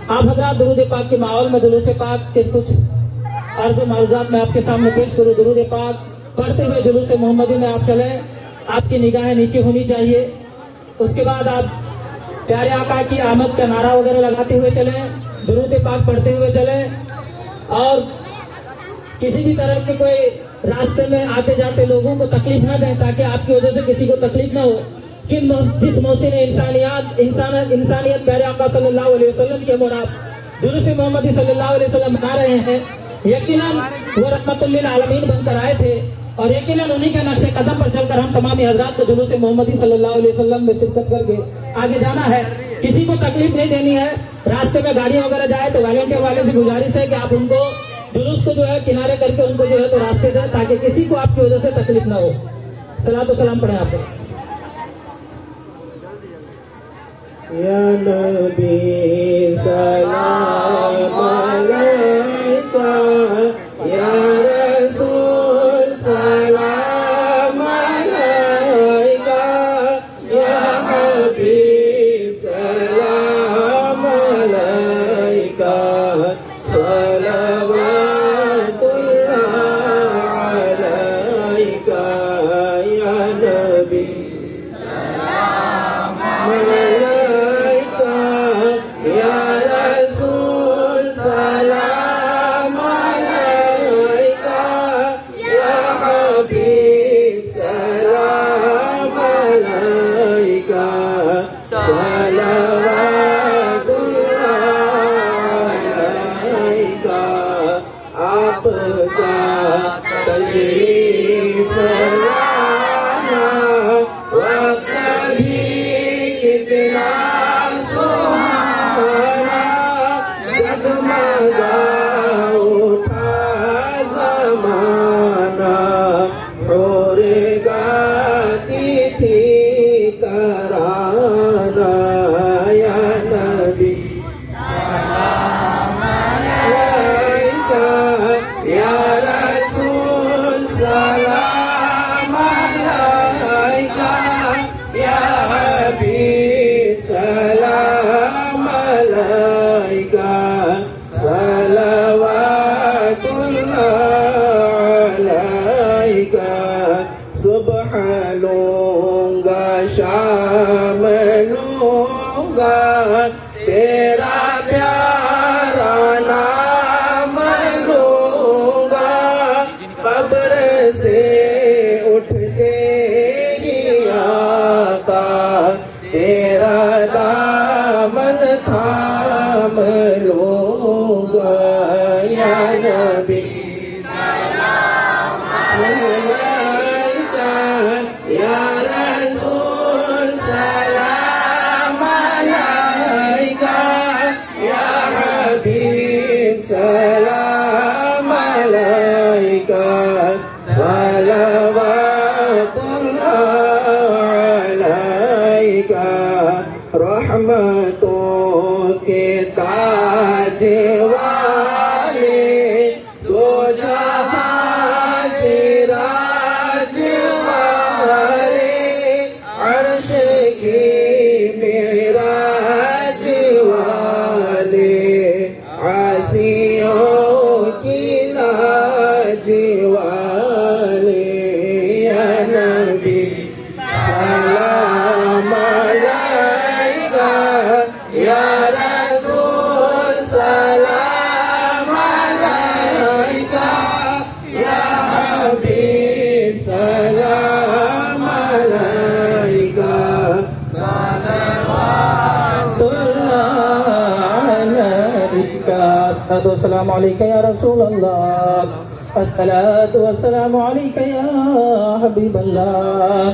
आप हजरात दुरूद पाक के माहौल में जुलूस पाक के कुछ अर्ज़ मालूमात में आपके सामने पेश करूँ। दुरूद पाक पढ़ते हुए जुलूस मोहम्मदी में आप चले, आपकी निगाहें नीचे होनी चाहिए। उसके बाद आप प्यारे आका की आमद का नारा वगैरह लगाते हुए चले, दुरूद पाक पढ़ते हुए चले और किसी भी तरह के कोई रास्ते में आते जाते लोगों को तकलीफ न दें, ताकि आपकी वजह से किसी को तकलीफ न हो। कि जिस मौसम इंसानियत प्यारे आका सल्लल्लाहु अलैहि वसल्लम की हम आप जुलूस मोहम्मदी सल्लल्लाहु अलैहि वसल्लम मना रहे हैं, यकीनन वो रहमतुल लिल आलमीन बनकर आए थे और यकीनन उन्हीं के नक्शे कदम पर चलकर हम तमाम हजरात को जुलूस मोहम्मदी सल्लल्लाहु अलैहि वसल्लम में शिरकत करके आगे जाना है। किसी को तकलीफ नहीं देनी है। रास्ते में गाड़ियां वगैरह जाए तो वॉलंटियर वाले से गुजारिश है कि आप उनको जुलूस को जो है किनारे करके उनको जो है तो रास्ते दें, ताकि किसी को आपकी वजह से तकलीफ ना हो। सलातो सलाम पढ़े आप। या नबी सलाम अलैका, या रसूल सलाम अलैका, या हबीब सलाम अलैका, सलवातुल्लाह अलैका, या नबी सलाम अलैका, या रसूल सलाम अलैका, या हबीब सलाम अलैका, सलवातुल्लाह अलैका। आपका तशरीफ लाना वक्त भी कितना सुहाना, जगमगा उठा ज़माना, होरे गाती थी तराना, या नबी सलाम अलैका, या रसूल सलाम अलैका, या हबीब सलाम अलैका, सलवातुल्लाह अलैका। सुबह लूंगा शाम लूंगा तेरा प्यारा नाम लूंगा, कब्र से उठते ही आका तेरा दामन थाम लूंगा, या नबी सलाम अलैका, या रसूल सलाम अलैका, या हबीब सलाम अलैका, सलवातुल्लाह अलैका। रहमतों के ताज वाले दो जहां के राज वाले, अर्श की मेराज वाले, आसियों की लाज वाले, या नबी सलाम अलैका, या रसूल सलाम अलैका, या हबीब सलाम अलैका, सलवातुल्लाह अलैका। अस्सलामु अलैका या रसूल अल्लाह, अस्सलातु वस्सलामु अलैका या हबीबल्लाह,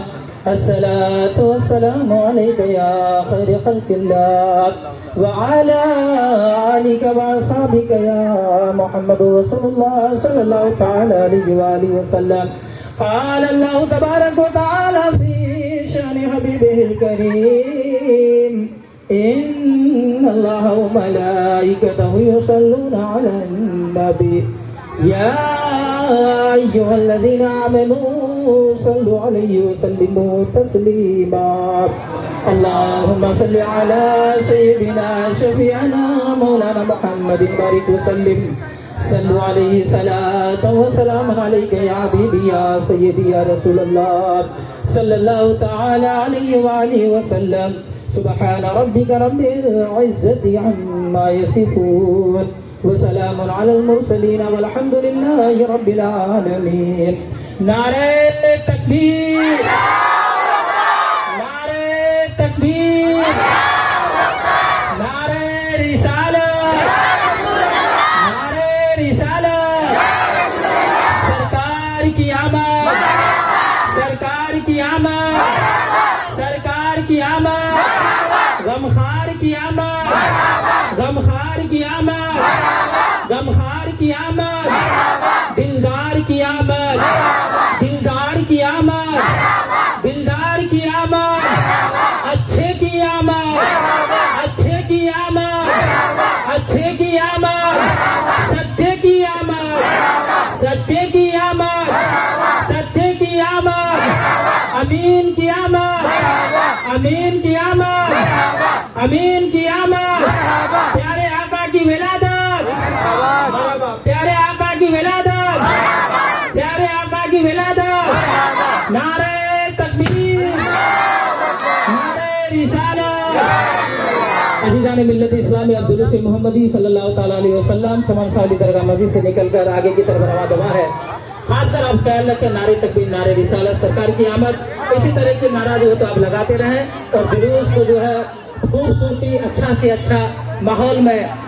अस्सलातु वस्सलामु अलैका या खैर खल्किल्लाह, व अला आलिका व असहाबिका या मुहम्मद रसूलुल्लाह सल्लल्लाहु तआला अलैहि व आलिहि वसल्लम। क़ाल अल्लाहु तबारक व तआला फी शान हबीबिहिल करीम, इन्नल्लाह व मलाइकतहु युसल्लूना अलन नबी, या अय्युहल्लज़ीना आमनू सल्लु अलैहि व सल्लिमू तस्लीमा। अल्लाहुम्मा सल्लि अला सय्यिदिना शफीअना मौलाना मुहम्मदिन बारिक वसल्लिम सल्लु अलैहि सलातु व सलामुन अलैका या हबीबी या सय्यदी या रसूलल्लाह सल्लल्लाहु तआला अलैहि व आलिहि वसल्लम। सुब्हान रब्बिका रब्बिल इज्जति अम्मा यसिफून व सलामुन अलल मुरसलीन वल्हम्दुलिल्लाहि रब्बिल आलमीन। नारे तकबीर, नारे तकबीर, नारे रिसालत, नारे रिसालत। सरकार की आमद, सरकार की आमद, सरकार की आमद, गमखार की आमद, गमखार की आमद, गमखार की आमद, दिलदार की आमद, दिलदार की आमद, दिलदार की आमद, अच्छे की आमद, अच्छे की आमद, अच्छे की आमद, सच्चे की आमद, सच्चे की आमद, सच्चे की आमद, अमीन की आमद, अमीन की आमद, अमीन की आमद। प्यारे आका की विलादत, प्यारे आका की विलादत, प्यारे आका की विलादत। नारे तकबीर, नारे रिसालत। अज़ीज़ान मिल्लत इस्लामी अब्दुल मोहम्मदी सल्लल्लाहु ताला अलैहि वसल्लम चमन साली दरगाह मस्जिद से निकलकर आगे की तरफ रवा दवा है। खासकर आप ख्याल रखें, नारे तकबीर, नारे रिसालत, सरकार की आमद, इसी तरह के नारा जो है तो आप लगाते रहें और जुलूस को जो है खूबसूरती अच्छा से अच्छा माहौल में